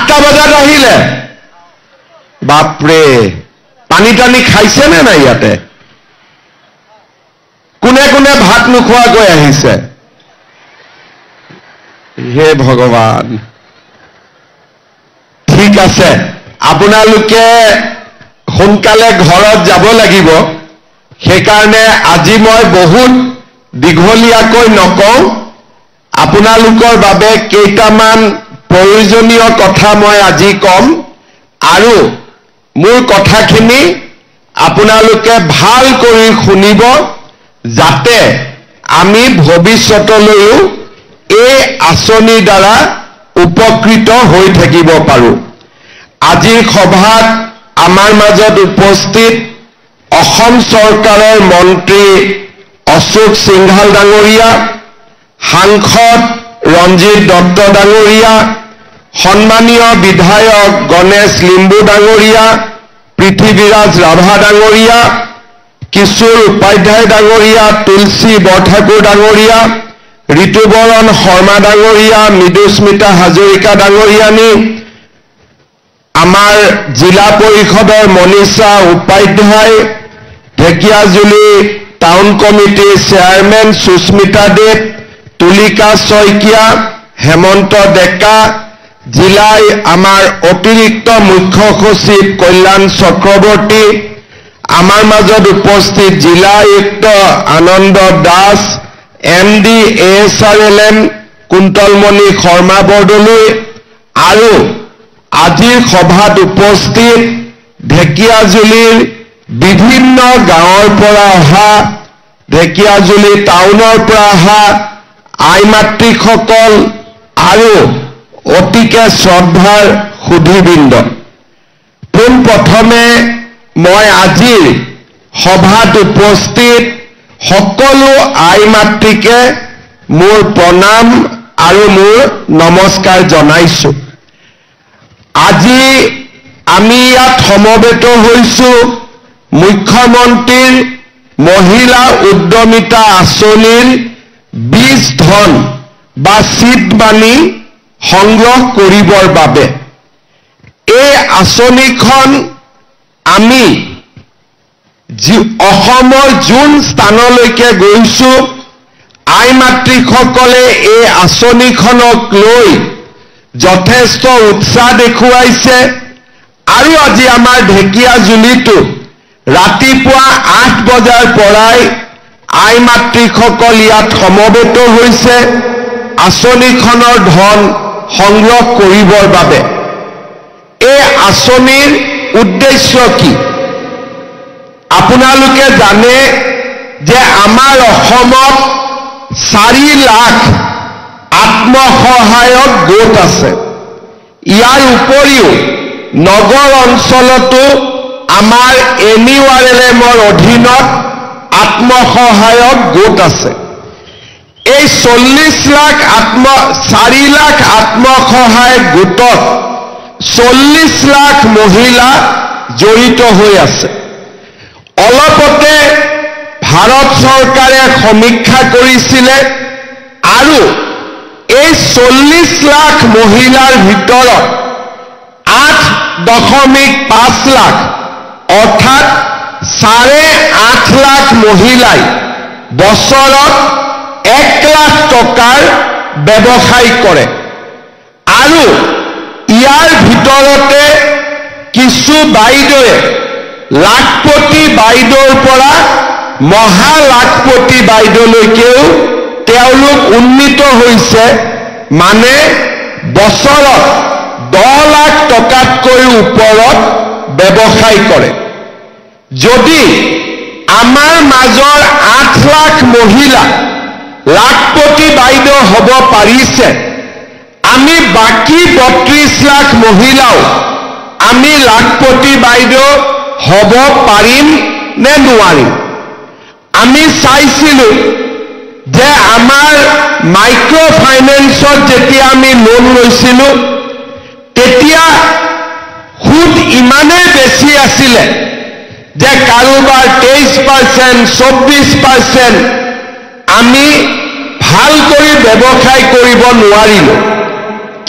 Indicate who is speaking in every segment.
Speaker 1: 8টা বজাত আহিলে বাপৰে পানী টানি খাইছে নে নাই ইয়াতে কোনে কোনে ভাত নোখোৱাকৈ আহিছে হে ভগৱান ঠিক আছে আপোনালোকে সোনকালে ঘৰত যাব লাগিব সেইকাৰণে আজি মই বহুত দীঘলীয়াকৈ নকওঁ আপোনালোকৰ বাবে কেইটামান প্ৰয়োজনীয় কথা মই আজি কম আৰু মোৰ কথাখিনি আপোনালোকে ভাল কৰি শুনিব যাতে আমি ভৱিষ্যতলৈও এই আঁচনিৰ দ্বাৰা উপকৃত হৈ থাকিব পাৰোঁ আজিৰ সভাত আমাৰ মাজত উপস্থিত অসম চৰকাৰৰ মন্ত্ৰী অশোক সিংঘাল ডাঙৰীয়া সাংসদ ৰঞ্জিত দত্ত ডাঙৰীয়া সন্মানীয় বিধায়ক গণেশ লিম্বু ডাঙৰীয়া পৃথিৱীৰাজ ৰাভা ডাঙৰীয়া কিশোৰ উপাধ্যায় ডাঙৰীয়া তুলসী বৰঠাকুৰ ডাঙৰীয়া ঋতুবৰণ শৰ্মা ডাঙৰীয়া মৃদুস্মিতা হাজৰিকা ডাঙৰীয়ানী আমাৰ জিলা পৰিষদৰ মনীষা উপাধ্যায় ঢেকিয়াজুলি টাউন কমিটিৰ চেয়াৰমেন সুস্মিতা দেৱ তুলিকা শইকীয়া হেমন্ত ডেকা জিলাই আমাৰ অতিৰিক্ত মুখ্য সচিব কল্যাণ চক্ৰৱৰ্তী আমাৰ মাজত উপস্থিত জিলা আয়ুক্ত আনন্দ দাস MD ASRLM কুন্তলমণি শৰ্মা বৰদলৈ আৰু আজিৰ সভাত উপস্থিত ঢেকিয়াজুলিৰ বিভিন্ন গাঁৱৰ পৰা অহা ঢেকিয়াজুলি টাউনৰ পৰা অহা আই মাতৃসকল আৰু অতিকে শ্ৰদ্ধাৰ সুধীবৃন্দ পোনপ্ৰথমে মই আজিৰ সভাত উপস্থিত সকলো আই মাতৃকে মোৰ প্ৰণাম আৰু মোৰ নমস্কাৰ জনাইছো আজি আমি ইয়াত সমবেত হৈছো মুখ্যমন্ত্ৰীৰ মহিলা উদ্যমিতা আঁচনিৰ বীজ ধন বা চিট মানি সংগ্ৰহ কৰিবৰ বাবে এই আঁচনিখন আমি অসমৰ যোন স্থানলৈকে গৈছো আই মাতৃসকলে এই আঁচনিখনক লৈ যথেষ্ট উৎসাহ দেখুৱাইছে আৰু আজি আমাৰ ঢেকিয়াজুলিতো ৰাতিপুৱা 8 বজাৰ পৰাই আই মাতৃসকল ইয়াত সমবেত হৈছে আঁচনিখনৰ ধন সংগ্ৰহ কৰিবৰ বাবে এই আঁচনিৰ উদ্দেশ্য কি আপোনালোকে জানে যে আমাৰ অসমত 4 লাখ আত্মসহায়ক গোট আছে ইয়াৰ উপৰিও নগৰ অঞ্চলতো আমাৰ NURLMৰ অধীনত আত্মসহায়ক গোট আছে এই 4 লাখ আত্মসহায়ক গোটত 40 লাখ মহিলা জড়িত হৈ আছে অলপতে ভাৰত চৰকাৰে সমীক্ষা কৰিছিলে আৰু এই 40 লাখ মহিলাৰ ভিতৰত 8.5 লাখ অৰ্থাৎ 8.5 লাখ মহিলাই বছৰত 1 লাখ টকাৰ ব্যৱসায় কৰে আৰু ইয়াৰ ভিতৰতে কিছু বাইদেৱে লাখপতি বাইদেউৰ পৰা মহা লাখপতি বাইদেউলৈকেও তেওঁলোক উন্নীত হৈছে মানে বছৰত 10 লাখ টকাতকৈ ওপৰত ব্যৱসায় কৰে যদি আমাৰ মাজৰ 8 লাখ মহিলা লাখপতি বাইদেউ হ'ব পাৰিছে আমি বাকি 32 লাখ মহিলাও আমি লাখপতি বাইদেউ হ'ব পাৰিম নে নোৱাৰিম আমি চাইছিলো যে আমাৰ মাইক্ৰো ফাইনেন্সত যেতিয়া আমি লোন লৈছিলো তেতিয়া সুদ ইমানেই বেছি আছিলে যে কাৰোবাৰ 23% 24% আমি ভাল কৰি ব্যৱসায় কৰিব নোৱাৰিলো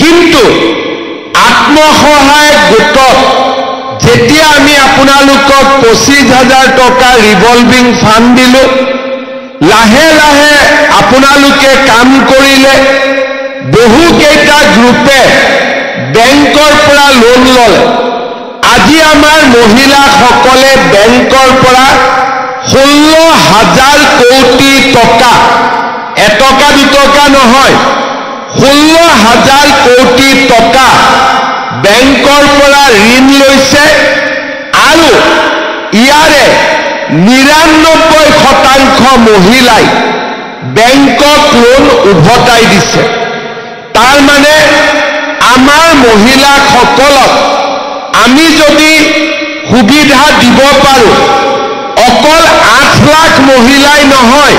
Speaker 1: কিন্তু আত্ম আত্মসহায়ক গোটত যেতিয়া আমি আপোনালোকক 25,000 টকা ৰিভলভিং ফাণ্ড দিলো, লাহে লাহে আপোনালোকে কাম কৰিলে, বহুকেইটা গ্ৰুপে বেংকৰ পৰা লোন ল'লে। আজি আমাৰ মহিলাসকলে বেংকৰ পৰা 16,000 কোটি টকা, এটকা দুটকা নহয়, 16,000 কোটি টকা বেংকৰ পৰা ঋণ লৈছে আৰু ইয়াৰে 99% মহিলাই বেংকক লোন উভতাই দিছে। তাৰ মানে আমাৰ মহিলাসকলক আমি যদি সুবিধা দিব পাৰোঁ, অকল 8 লাখ মহিলাই নহয়,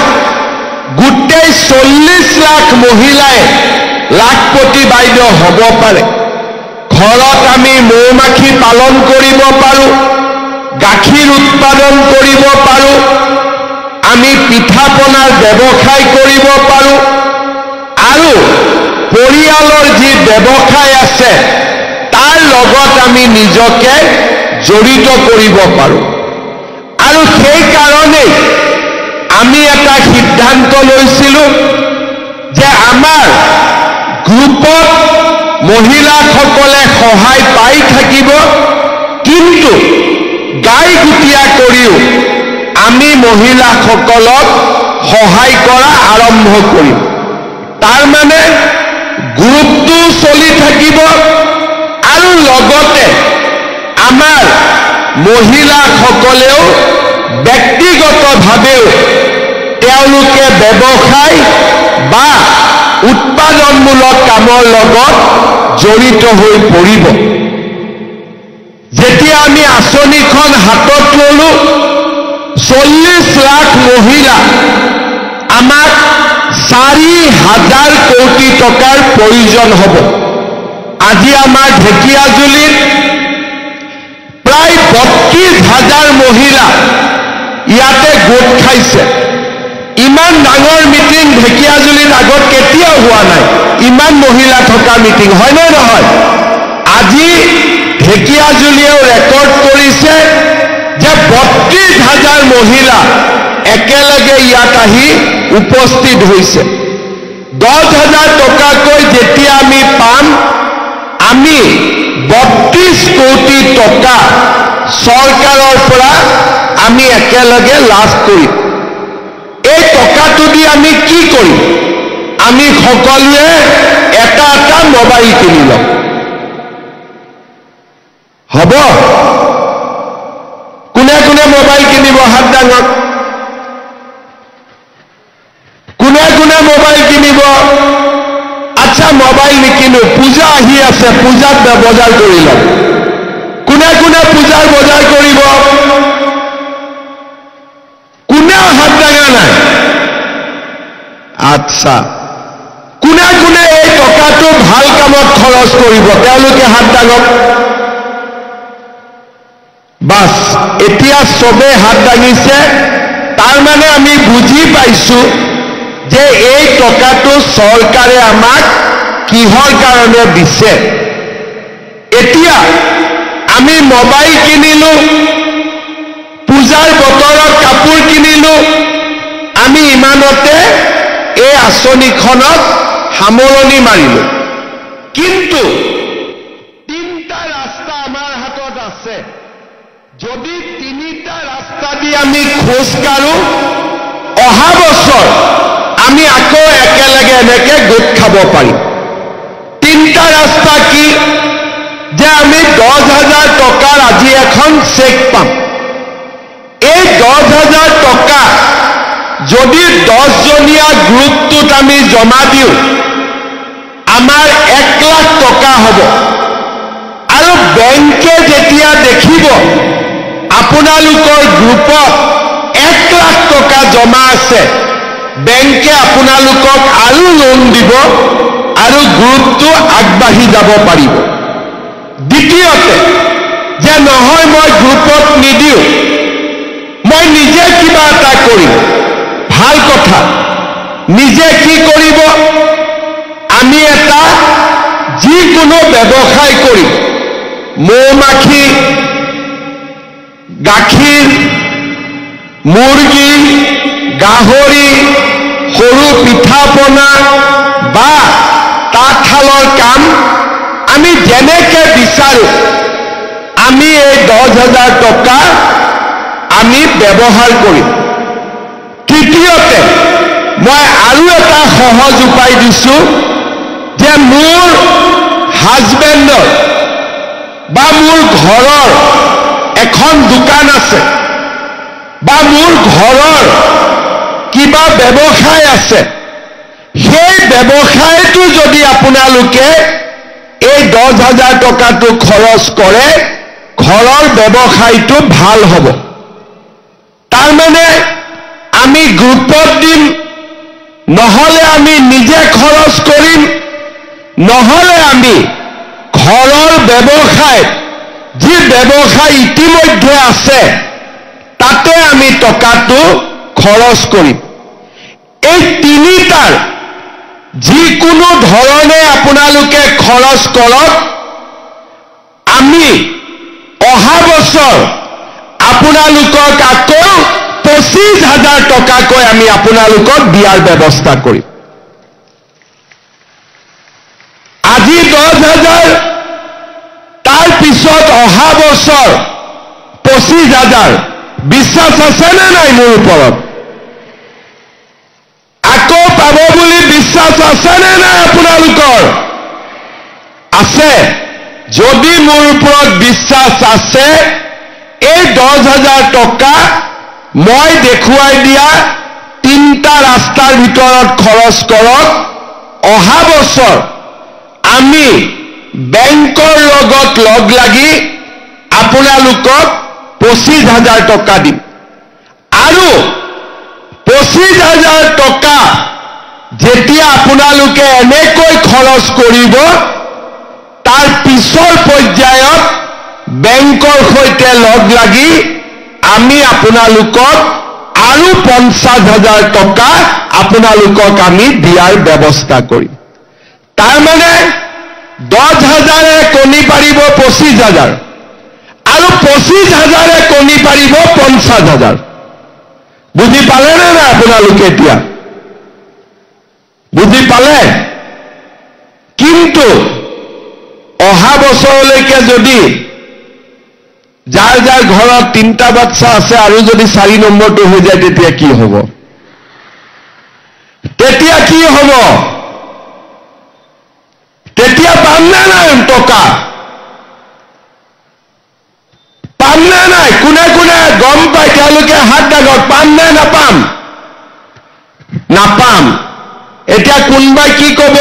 Speaker 1: গোটেই 40 লাখ মহিলাই লাখপতি বাইদেউ হ'ব পাৰে। ঘৰত আমি মৌ-মাখি পালন কৰিব পাৰোঁ, গাখীৰ উৎপাদন কৰিব পাৰোঁ, আমি পিঠা পনাৰ ব্যৱসায় কৰিব পাৰোঁ আৰু পৰিয়ালৰ যি ব্যৱসায় আছে তাৰ লগত আমি নিজকে জড়িত কৰিব পাৰোঁ। আৰু সেই কাৰণেই আমি এটা সিদ্ধান্ত লৈছিলোঁ যে আমাৰ গ্ৰুপত মহিলাসকলে সহায় পাই থাকিব, কিন্তু গাই গুটিয়া কৰিও আমি মহিলাসকলক সহায় কৰা আৰম্ভ কৰিম। তাৰ মানে গ্ৰুপটো চলি থাকিব আৰু লগতে আমাৰ মহিলাসকলেও ব্যক্তিগতভাৱেও তেওঁলোকে ব্যৱসায় বা উৎপাদনমূলক কামৰ লগত জড়িত হৈ পৰিব। যেতিয়া আমি আঁচনিখন হাতত ললো, 40 লাখ মহিলা, আমাক 4,000 কোটি টকাৰ প্ৰয়োজন হ'ব। আজি আমাৰ ঢেকিয়াজুলিত প্ৰায় 32,000 মহিলা ইয়াতে গোট খাইছে। ইমান ডাঙৰ মিটিং ঢেকিয়াজুলিত আগত কেতিয়াও হোৱা নাই, ইমান মহিলা থকা মিটিং, হয়নে নহয়? আজি ঢেকিয়াজুলিয়েও ৰেকৰ্ড কৰিছে যে 32,000 মহিলা একেলগে ইয়াত আহি উপস্থিত হৈছে। 10,000 টকাকৈ যেতিয়া আমি পাম, আমি 32 কোটি টকা চৰকাৰৰ পৰা আমি একেলগে লাভ কৰিম। এই টকাটো দি আমি কি কৰিম? আমি সকলোৱে এটা এটা মোবাইল কিনি ল'ম। হ'ব? কোনে কোনে মোবাইল কিনিব? হাত দাঙক। কোনে কোনে মোবাইল কিনিব? আচ্ছা, মোবাইল নিকিনো, পূজা আহি আছে, পূজাত বজাৰ কৰি ল'ম। কোনে কোনে পূজাৰ বজাৰ কৰিব? কোনেও হাত দাঙা নাই। আচ্ছা, কোনে কোনে এই টকাটো ভাল কামত খৰচ কৰিব? তেওঁলোকে হাত দাঙক। বাস, এতিয়া চবে হাত দাঙিছে। তাৰ মানে আমি বুজি পাইছো যে এই টকাটো চৰকাৰে আমাক কিহৰ কাৰণে দিছে। এতিয়া আমি মোবাইল কিনিলো, পূজাৰ বতৰত কাপোৰ কিনিলো, আমি ইমানতে এই আঁচনিখনত সামৰণি মাৰিলো। কিন্তু 3টা ৰাস্তা আমাৰ হাতত আছে। যদি 3টা ৰাস্তা দি আমি খোজ কাঢ়ো, অহা বছৰ আমি আকৌ একেলগে এনেকে গোট খাব পাৰিম। 3টা ৰাস্তা কি? যে আমি 10,000 টকাৰ আজি এখন চেক পাম। এই 10,000 টকা যদি 10জনীয়া গ্ৰুপটোত আমি জমা দিওঁ, আমাৰ 1 লাখ টকা হ'ব। আৰু বেংকে যেতিয়া দেখিব আপোনালোকৰ গ্ৰুপত 1 লাখ টকা জমা আছে, বেংকে আপোনালোকক আৰু লোন দিব আৰু গ্ৰুপটো আগবাঢ়ি যাব পাৰিব। দ্বিতীয়তে, যে নহয় মই গ্ৰুপত নিদিওঁ, মই নিজে কিবা এটা কৰিম। ভাল কথা, নিজে কি কৰিব? আমি এটা যিকোনো ব্যৱসায় কৰিম। মৌমাখি, গাখীৰ, মুৰ্গী, গাহৰি, সৰু পিঠা পনা বা তাঁতশালৰ কাম আমি যেনেকে বিচাৰো আমি এই 10,000 টকা আমি ব্যৱহাৰ কৰিম। তৃতীয়তে মই আৰু এটা সহজ উপায় দিছো যে মোৰ হাজবেণ্ডৰ বা মোৰ ঘৰৰ এখন দোকান আছে বা মোৰ ঘৰৰ কিবা ব্যৱসায় আছে, সেই ব্যৱসায়টো যদি আপোনালোকে এই 10,000 টকাটো খৰচ কৰে ঘৰৰ ব্যৱসায়টো ভাল হ'ব। তাৰমানে আমি গ্ৰুপত দিম, নহলে আমি নিজে খৰচ কৰিম, নহলে আমি ঘৰৰ ব্যৱসায় যি ব্যৱসায় ইতিমধ্যে আছে তাতে আমি টকাটো খৰচ কৰিম। এই তিনিটাৰ যিকোনো ধৰণে আপোনালোকে খৰচ কৰক, আমি অহা বছৰ আপোনালোকক আকৌ 25,000 টকাকৈ আমি আপোনালোকক দিয়াৰ ব্যৱস্থা কৰিম। আজি 10,000, তাৰ পিছত অহা বছৰ 25,000। বিশ্বাস আছে নে নাই মোৰ ওপৰত? আকৌ পাব বুলি বিশ্বাস আছে নে নাই আপোনালোকৰ? আছে? যদি মোৰ ওপৰত বিশ্বাস আছে, এই 10,000 টকা মই দেখুৱাই দিয়া 3টা ৰাস্তাৰ ভিতৰত খৰচ কৰক। অহা বছৰ আমি বেংকৰ লগত লগ লাগি আপোনালোকক 25,000 টকা দিম। আৰু 25,000 টকা যেতিয়া আপোনালোকে এনেকৈ খৰচ কৰিব, তাৰ পিছৰ পৰ্যায়ত বেংকৰ সৈতে লগ লাগি আমি আপোনালোকক আৰু 50,000 টকা আপোনালোকক আমি দিয়াৰ ব্যৱস্থা কৰিম। তাৰমানে 10,000 কণী পাৰিব 25,000 আৰু 25,000 কণী পাৰিব 50,000। বুজি পালে নে নাই আপোনালোকে? এতিয়া বুজি পালে? কিন্তু অহা বছৰলৈকে যদি যাৰ যাৰ ঘৰত 3টা বাচ্চা আছে আৰু যদি 4 নম্বৰটো হৈ যায় তেতিয়া কি হ'ব? তেতিয়া কি হ'ব? তেতিয়া পাম নে নাই টকা? পাম নে নাই? কোনে কোনে গম পায় তেওঁলোকে হাত দাগক। পাম নে নাপাম? নাপাম। এতিয়া কোনবাই কি ক'ব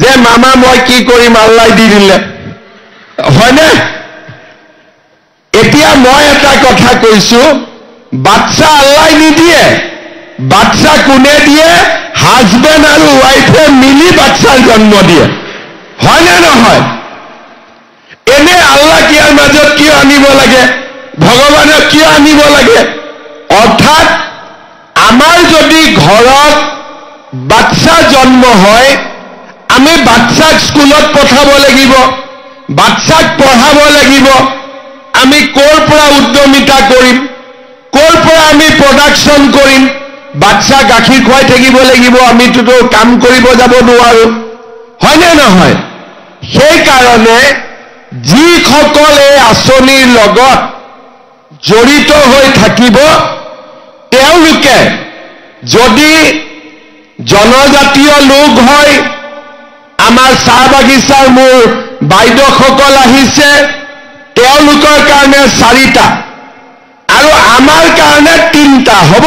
Speaker 1: যে মামা মই কি কৰিম, আল্লাই দি দিলে, হয়নে? এতিয়া মই এটা কথা কৈছো, বাচ্চা আল্লাই নিদিয়ে, বাচ্চা কোনে দিয়ে? হাজবেণ্ড আৰু ৱাইফে মিলি বাচ্চাৰ জন্ম দিয়ে, হয়নে নহয়? এনে আল্লাহ ইয়াৰ মাজত কিয় আনিব লাগে? ভগৱানক কিয় আনিব লাগে? অৰ্থাৎ আমাৰ যদি ঘৰত বাচ্চা জন্ম হয়, আমি বাচ্চাক স্কুলত পঠাব লাগিব, বাচ্চাক পঢ়াব লাগিব। আমি ক'ৰ পৰা উদ্যমিতা কৰিম, ক'ৰ পৰা আমি প্ৰডাকশ্যন কৰিম? বাচ্চা গাখীৰ খুৱাই থাকিব লাগিব, আমিতো কাম কৰিব যাব নোৱাৰো, হয়নে নহয়? সেইকাৰণে যিসকল এই আঁচনিৰ লগত জড়িত হৈ থাকিব, তেওঁলোকে যদি জনজাতীয় লোক হয়, আমাৰ চাহ বাগিচাৰ মোৰ বাইদেউসকল আহিছে, তেওঁলোকৰ কাৰণে 4টা আৰু আমাৰ কাৰণে 3টা হ'ব।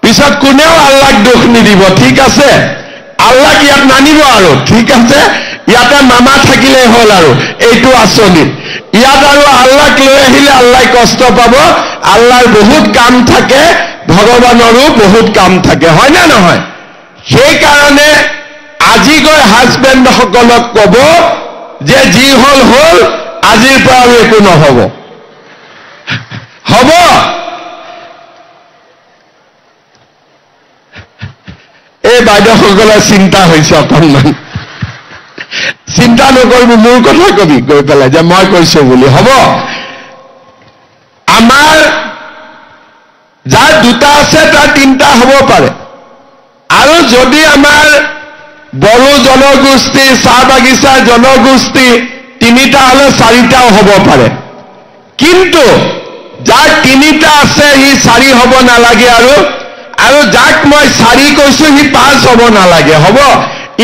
Speaker 1: পিছত কোনেও আল্লাহক দোষ নিদিব, ঠিক আছে? আল্লাহক ইয়াত নানিব আৰু, ঠিক আছে? ইয়াতে মামা থাকিলে হ'ল আৰু এইটো আঁচনিত। ইয়াত আৰু আল্লাহক লৈ আহিলে আল্লাহ কষ্ট পাব। আল্লাহৰ বহুত কাম থাকে, ভগৱানৰো বহুত কাম থাকে, হয় নে নহয়? সেইকাৰণে আজি গৈ হাজবেণ্ডসকলক ক'ব যে যি হ'ল হ'ল, আজিৰ পৰা আৰু একো নহ'ব, হ'ব? এই বাইদেউসকলৰ চিন্তা হৈছে অকণমান। চিন্তা নকৰিবি, মোৰ কথা কবি গৈ পেলাই যে মই কৈছো বুলি। হ'ব, আমাৰ যাৰ দুটা আছে তাৰ তিনিটা হ'ব পাৰে, আৰু যদি আমাৰ বড়ো জনগোষ্ঠী, চাহ বাগিচাৰ জনগোষ্ঠী তিনিটা হলে চাৰিটাও হ'ব পাৰে। কিন্তু যাৰ তিনিটা আছে সি চাৰি হ'ব নালাগে, আৰু যাক মই চাৰি কৈছো সি পাঁচ হ'ব নালাগে। হ'ব,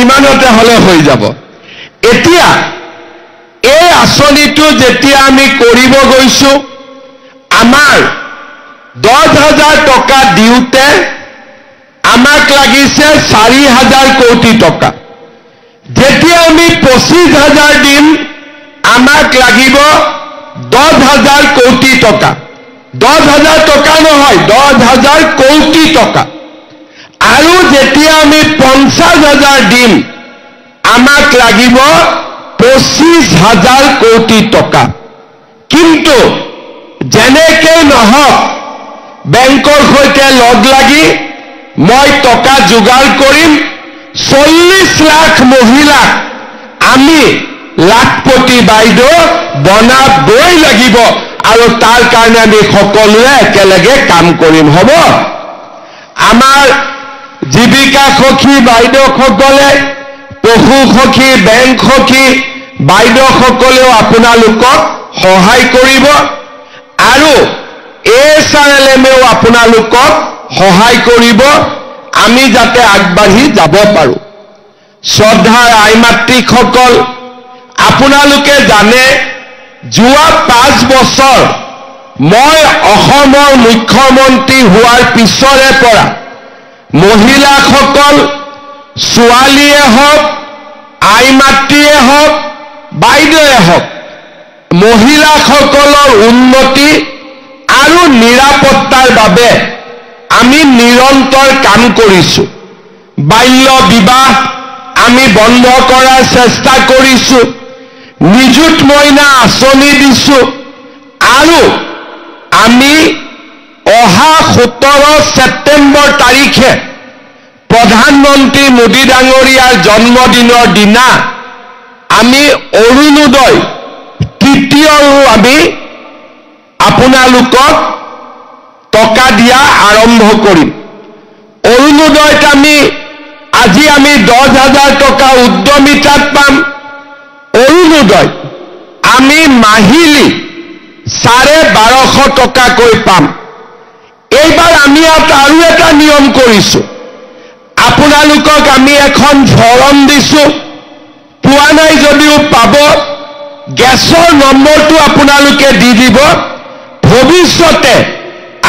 Speaker 1: ইমানতে হলে হৈ যাব। এতিয়া এই আঁচনিটো যেতিয়া আমি কৰিব গৈছো, আমাৰ 10,000 টকা দিওঁতে আমাক লাগিছে 4,000 কোটি টকা। যেতিয়া আমি 25,000 দিম আমাক লাগিব 10,000 কোটি টকা। 10,000 টকা নহয়, 10,000 কোটি টকা। আৰু যেতিয়া আমি 50,000 দিম আমাক লাগিব 25,000 কোটি টকা। কিন্তু যেনেকৈ নহওক বেংকৰ সৈতে লগ লাগি মই টকা যোগাৰ কৰিম। 40 লাখ মহিলাক আমি লাখপতি বাইদেউ বনাবই লাগিব, আৰু তাৰ কাৰণে আমি সকলোৱে একেলগে কাম কৰিম। হ'ব, আমাৰ জীৱিকা সখী বাইদেউসকলে, পশু সখী, বেংক সখী বাইদেউসকলেও আপোনালোকক সহায় কৰিব, আৰু SRLMেও আপোনালোকক সহায় কৰিব, আমি যাতে আগবাঢ়ি যাব পাৰো। শ্ৰদ্ধাৰ আই মাতৃসকল, আপোনালোকে জানে যোৱা 5 বছৰ মই অসমৰ মুখ্যমন্ত্ৰী হোৱাৰ পিছৰে পৰা মহিলাসকল, ছোৱালীয়ে হওক, আই মাতৃয়ে হওক, বাইদেৱে হওক, মহিলাসকলৰ উন্নতি আৰু নিৰাপত্তাৰ বাবে আমি নিৰন্তৰ কাম কৰিছো। বাল্য বিবাহ আমি বন্ধ কৰাৰ চেষ্টা কৰিছো, নিযুত মইনা আঁচনি দিছো, আৰু আমি অহা 17 ছেপ্টেম্বৰ তাৰিখে প্ৰধানমন্ত্ৰী মোদী ডাঙৰীয়াৰ জন্মদিনৰ দিনা আমি অৰুণোদয় তৃতীয়ৰো আমি আপোনালোকক টকা দিয়া আৰম্ভ কৰিম। অৰুণোদয়ত আজি আমি 10,000 টকা উদ্যমিতাত পাম। অৰুণোদয় আমি মাহিলী 1250 টকাকৈ পাম। এইবাৰ আমি আৰু এটা নিয়ম কৰিছো, আপোনালোকক আমি এখন ফৰম দিছো, পোৱা নাই যদিও পাব। গেছৰ নম্বৰটো আপোনালোকে দি দিব। ভৱিষ্যতে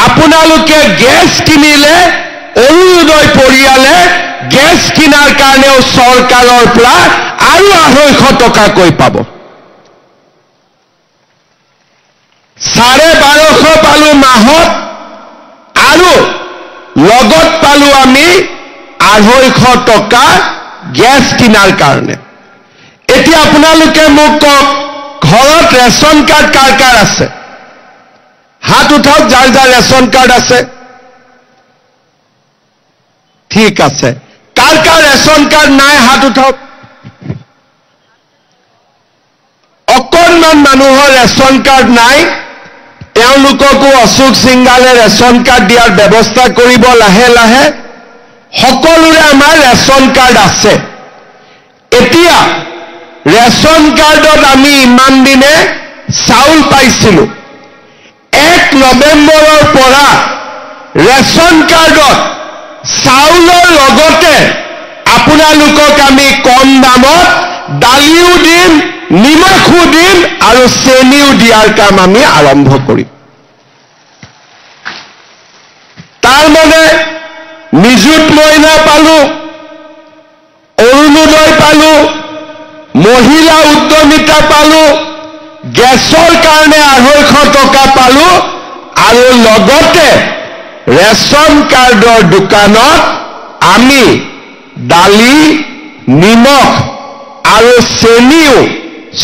Speaker 1: আপোনালোকে গেছ কিনিলে অৰুণোদয় পৰিয়ালে গেছ কিনাৰ কাৰণেও চৰকাৰৰ পৰা আৰু 250 টকাকৈ পাব। 1250 পালো মাহত, আৰু লগত পালো আমি 250 টকা গেছ কিনাৰ কাৰণে। এতিয়া আপোনালোকে মোক কওক, ঘৰত ৰেচন কাৰ্ড কাৰ কাৰ আছে? হাত উঠাওক যাৰ যাৰ ৰেচন কাৰ্ড আছে। ঠিক আছে, কাৰ কাৰ ৰেচন কাৰ্ড নাই হাত উঠাওক। অকণমান মানুহৰ ৰেচন কাৰ্ড নাই, তেওঁলোককো অশোক সিংগালে ৰেচন কাৰ্ড দিয়াৰ ব্যৱস্থা কৰিব লাহে লাহে। সকলোৰে আমাৰ ৰেচন কাৰ্ড আছে। এতিয়া ৰেচন কাৰ্ডত আমি ইমান দিনে চাউল পাইছিলো। 1 নৱেম্বৰৰ পৰা ৰেচন কাৰ্ডত চাউলৰ লগতে আপোনালোকক আমি কম দামত দালিও দিম, নিমখো দিম, আৰু চেনিও দিয়াৰ কাম আমি আৰম্ভ কৰিম। তাৰ মানে নিযুত মইনা পালো, অৰুণোদয় পালো, মহিলা উদ্যমিতা পালো, গেছৰ কাৰণে 250 টকা পালো, আৰু লগতে ৰেচন কাৰ্ডৰ দোকানত আমি দালি, নিমখ আৰু চেনিও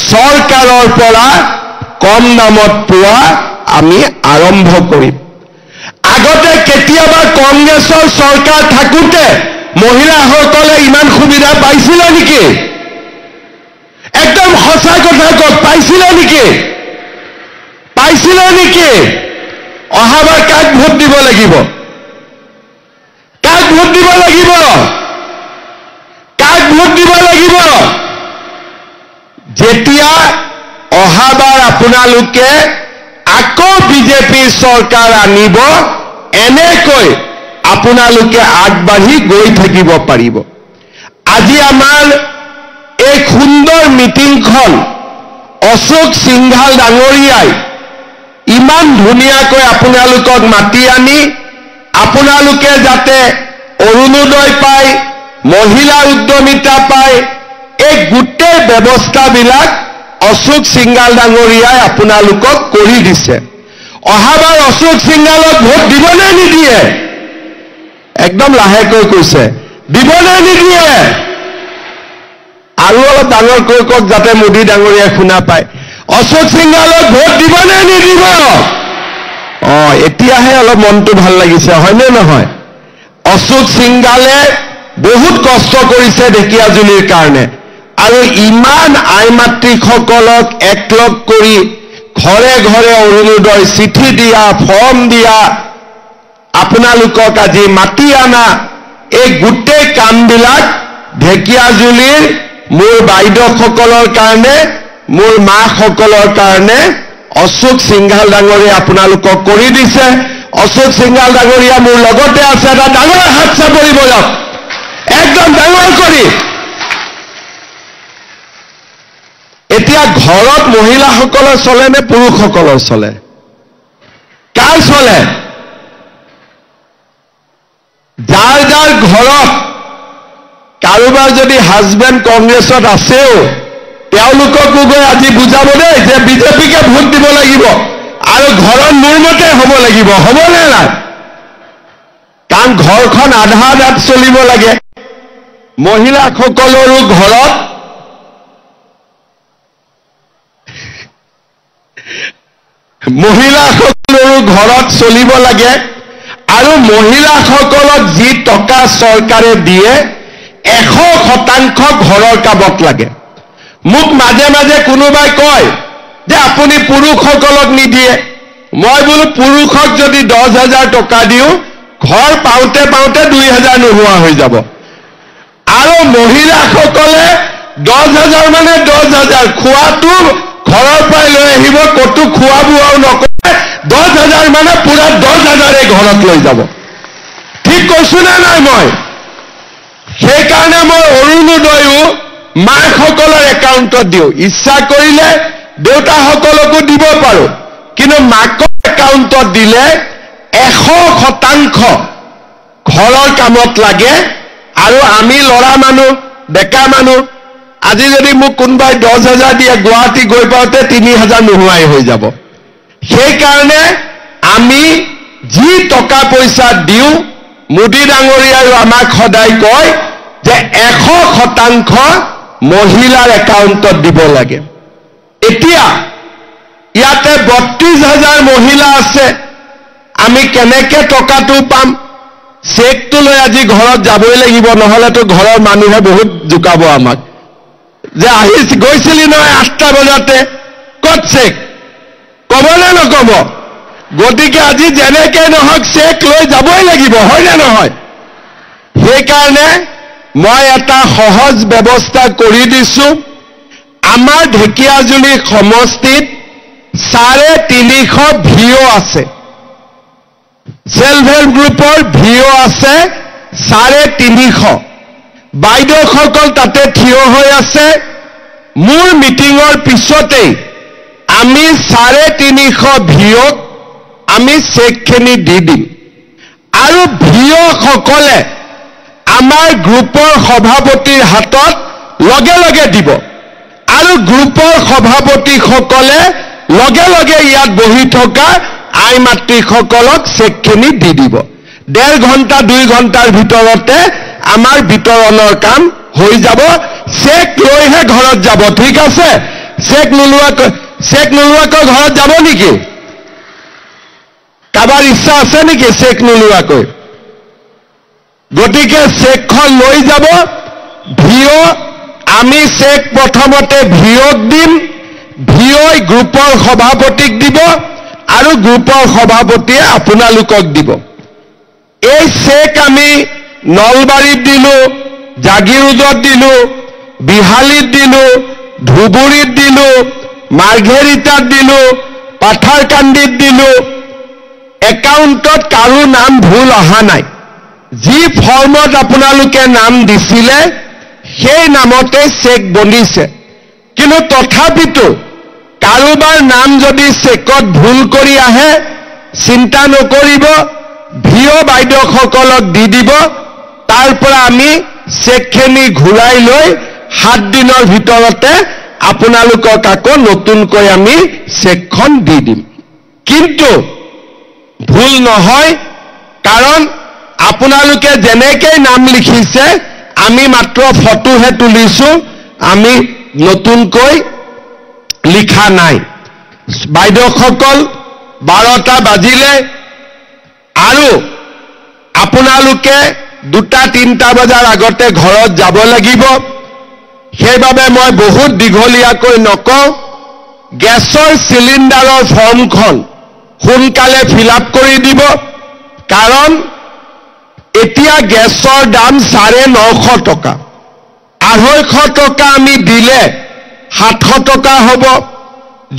Speaker 1: চৰকাৰৰ পৰা কম দামত পোৱা আমি আৰম্ভ কৰিম। আগতে কেতিয়াবা কংগ্ৰেছৰ চৰকাৰ থাকোঁতে মহিলাসকলে ইমান সুবিধা পাইছিলে নেকি? একদম সঁচা কথা কওক, পাইছিলে নেকি? পাইছিলে নেকি? অহাবাৰ কাক ভোট দিব লাগিব? কাক ভোট দিব লাগিব? কাক ভোট দিব লাগিব? যেতিয়া অহাবাৰ আপোনালোকে আকৌ বিজেপি চৰকাৰ আনিব, এনেকৈ আপোনালোকে আগবাঢ়ি গৈ থাকিব পাৰিব। আজি আমাৰ এই সুন্দৰ মিটিংখন অশোক সিংঘাল ডাঙৰীয়াই ইমান ধুনীয়াকৈ আপোনালোকক মাতি আনি আপোনালোকে যাতে অৰুণোদয় পায়, মহিলা উদ্যমিতা পায়, এই গোটেই ব্যৱস্থাবিলাক অশোক সিংঘাল ডাঙৰীয়াই আপোনালোকক কৰি দিছে। অহাবাৰ অশোক সিংঘালক ভোট দিবনে নিদিয়ে? একদম লাহেকৈ কৈছে, দিবনে নিদিয়ে? আৰু অলপ ডাঙৰকৈ কওক যাতে মোদী ডাঙৰীয়াই শুনা পায়। অশোক সিংঘালক ভোট দিবনে নিদিব? এতিয়াহে অলপ মনটো ভাল লাগিছে, হয়নে নহয়? অশোক সিংঘালে বহুত কষ্ট কৰিছে ঢেকীয়াজুলিৰ কাৰণে, আৰু ইমান আই মাতৃসকলক একলগ কৰি ঘৰে ঘৰে অৰুণোদয় চিঠি দিয়া, ফৰ্ম দিয়া, আপোনালোকক আজি মাতি আনা, এই গোটেই কামবিলাক ঢেকীয়াজুলিৰ মোৰ বাইদেউসকলৰ কাৰণে, মোৰ মাসকলৰ কাৰণে অশোক সিংঘাল ডাঙৰীয়া আপোনালোকক কৰি দিছে। অশোক সিংঘাল ডাঙৰীয়া মোৰ লগতে আছে, এটা ডাঙৰ হাত চাপৰি বয়স, একদম ডাঙৰ কৰি। এতিয়া ঘৰত মহিলাসকলৰ চলে নে পুৰুষসকলৰ চলে? কাৰ চলে? যাৰ যাৰ ঘৰত কাৰোবাৰ যদি হাজবেণ্ড কংগ্ৰেছত আছেও, তেওঁলোককো গৈ আজি বুজাব দেই যে বিজেপিকে ভোট দিব লাগিব আৰু ঘৰত মোৰ মতে হ'ব লাগিব, হ'বনে নাই? কাৰণ ঘৰখন আধা আধাত চলিব লাগে। মহিলাসকলৰো ঘৰত চলিব লাগে, আৰু মহিলাসকলক যি টকা চৰকাৰে দিয়ে 100% ঘৰৰ কামত লাগে। মোক মাজে মাজে কোনোবাই কয় যে আপুনি পুৰুষসকলক নিদিয়ে। মই বোলো পুৰুষক যদি 10,000 টকা দিওঁ, ঘৰ পাওঁতে পাওঁতে 2,000 নোহোৱা হৈ যাব, আৰু মহিলাসকলে 10,000 মানে 10,000, খোৱাটো ঘৰৰ পৰাই লৈ আহিব, ক'তো খোৱা বোৱাও নকৰে, 10,000 মানে পুৰা 10,000 ঘৰত লৈ যাব। ঠিক কৈছো নে নাই? মই সেইকাৰণে মই অৰুণোদয়ো মাকসকলৰ একাউণ্টত দিওঁ। ইচ্ছা কৰিলে দেউতাসকলকো দিব পাৰো, কিন্তু মাকৰ একাউণ্টত দিলে 100% ঘৰৰ কামত লাগে। আৰু আমি ল'ৰা মানুহ, ডেকা মানুহ, আজি যদি মোক কোনোবাই 10,000 দিয়ে, গুৱাহাটী গৈ পাওঁতে 3,000 নোহোৱাই হৈ যাব। সেইকাৰণে আমি যি টকা পইচা দিওঁ, মোদী ডাঙৰীয়াই আমাক সদায় কয় যে 100% মহিলাৰ একাউণ্টত দিব লাগে। এতিয়া ইয়াতে 32,000 মহিলা আছে, আমি কেনেকে টকাটো পাম? চেকটো লৈ আজি ঘৰত যাবই লাগিব, নহলেতো ঘৰৰ মানুহে বহুত জোকাব আমাক যে গৈছিলি নহয় 8টা বজাতে, ক'ত চেক? ক'বনে নক'ব? গতিকে আজি যেনেকে নহওক চেক লৈ যাবই লাগিব, হয়নে নহয়? সেইকাৰণে মই এটা সহজ ব্যৱস্থা কৰি দিছো। আমাৰ ঢেকীয়াজুলি সমষ্টিত 350 ভিঅ আছে, সেলফ হেল্প গ্ৰুপৰ ভিঅ আছে 350। বাইদেউসকল তাতে থিয় হৈ আছে। মোৰ মিটিঙৰ পিছতেই আমি 350 ভিঅক আমি চেকখিনি দি দিম, আৰু ভিঅসকলে আমাৰ গ্ৰুপৰ সভাপতিৰ হাতত লগে লগে দিব, আৰু গ্ৰুপৰ সভাপতিসকলে লগে লগে ইয়াত বহি থকা আই মাতৃসকলক চেকখিনি দি দিব। 1.5 ঘণ্টা 2 ঘণ্টাৰ ভিতৰতে আমাৰ বিতৰণৰ কাম হৈ যাব। চেক লৈহে ঘৰত যাব, ঠিক আছে? চেক নোলোৱাকৈ ঘৰত যাব নেকি? কাৰোবাৰ ইচ্ছা আছে নেকি চেক নোলোৱাকৈ? গতিকে চেকখন লৈ যাব, ভিঅ আমি চেক প্ৰথমতে ভিঅ'ক দিম, ভিঅ'ই গ্ৰুপৰ সভাপতিক দিব আৰু গ্ৰুপৰ সভাপতিয়ে আপোনালোকক দিব। এই চেক আমি নলবাৰীত দিলো, জাগিৰোডত দিলো, বিহালীত দিলো, ধুবুৰীত দিলো, মাৰ্ঘেৰিটাত দিলো, পাথাৰকান্দিত দিলো। একাউণ্টত কাৰো নাম ভুল অহা নাই। যি ফৰ্মত আপোনালোকে নাম দিছিলে সেই নামতে চেক বনিছে। কিন্তু তথাপিতো কাৰোবাৰ নাম যদি চেকত ভুল কৰি আহে চিন্তা নকৰিব, ভিঅ' বাইদেউসকলক দি দিব। তাৰ পৰা আমি চেকখিনি ঘূৰাই লৈ 7 দিনৰ ভিতৰতে আপোনালোকক আকৌ নতুনকৈ আমি চেকখন দি দিম। কিন্তু ভুল নহয়, কাৰণ আপোনালোকে যেনেকৈ নাম লিখিছে আমি মাত্ৰ ফটোহে তুলিছো, আমি নতুনকৈ লিখা নাই। বাইদেউসকল 12টা বাজিলে আৰু আপোনালোকে 2-3টা বজাৰ আগতে ঘৰত যাব লাগিব। সেইবাবে মই বহুত দীঘলীয়াকৈ নকওঁ, গেছৰ চিলিণ্ডাৰৰ ফৰ্মখন সোনকালে ফিল আপ কৰি দিব, কাৰণ এতিয়া গেছৰ দাম 950 টকা। 250 টকা আমি দিলে 700 টকা হ'ব।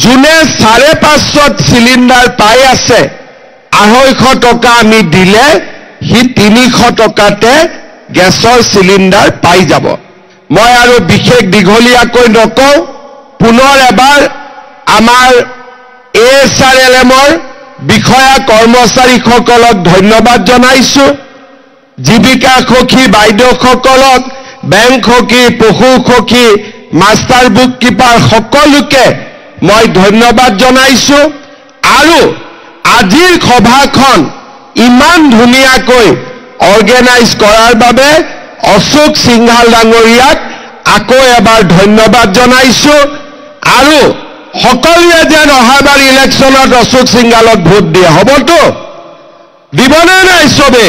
Speaker 1: যোনে 550 চিলিণ্ডাৰ পাই আছে 250 টকা আমি দিলে সি 300 টকাতে গেছৰ চিলিণ্ডাৰ পাই যাব। মই আৰু বিশেষ দীঘলীয়াকৈ নকওঁ, পুনৰ এবাৰ আমাৰ ASRLMৰ বিষয়া কৰ্মচাৰীসকলক ধন্যবাদ জনাইছো। জীৱিকা সখী বাইদেউসকলক, বেংক সখী, পশু সখী, মাষ্টাৰ বুক কিপাৰ সকলোকে মই ধন্যবাদ জনাইছো। আৰু আজিৰ সভাখন ইমান ধুনীয়াকৈ অৰ্গেনাইজ কৰাৰ বাবে অশোক সিংঘাল ডাঙৰীয়াক আকৌ এবাৰ ধন্যবাদ জনাইছো। আৰু সকলোৱে যেন অহাবাৰ ইলেকশ্যনত অশোক সিংঘালক ভোট দিয়ে, হ'বতো? দিবনে নাই চবে?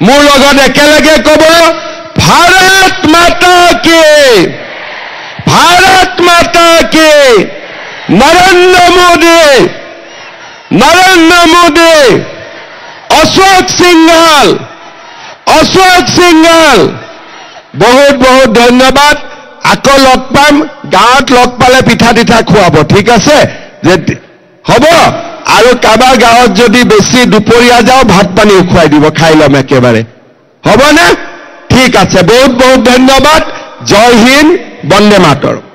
Speaker 1: মোৰ লগত একেলগে ক'ব, ভাৰত মাতা কি, ভাৰত মাতা কি, নৰেন্দ্ৰ মোদী, নৰেন্দ্ৰ মোদী, অশোক সিংঘাল, অশোক সিংঘাল। বহুত বহুত ধন্যবাদ। আকৌ লগ পাম, গাঁৱত লগ পালে পিঠা তিঠা খুৱাব, ঠিক আছে? হ'ব। আৰু কাৰোবাৰ গাঁৱত যদি বেছি দুপৰীয়া যাওঁ ভাত পানীও খুৱাই দিব, খাই ল'ম একেবাৰে, হ'বনে? ঠিক আছে, বহুত বহুত ধন্যবাদ। জয় হিন্দ, বন্দে মাতৰম।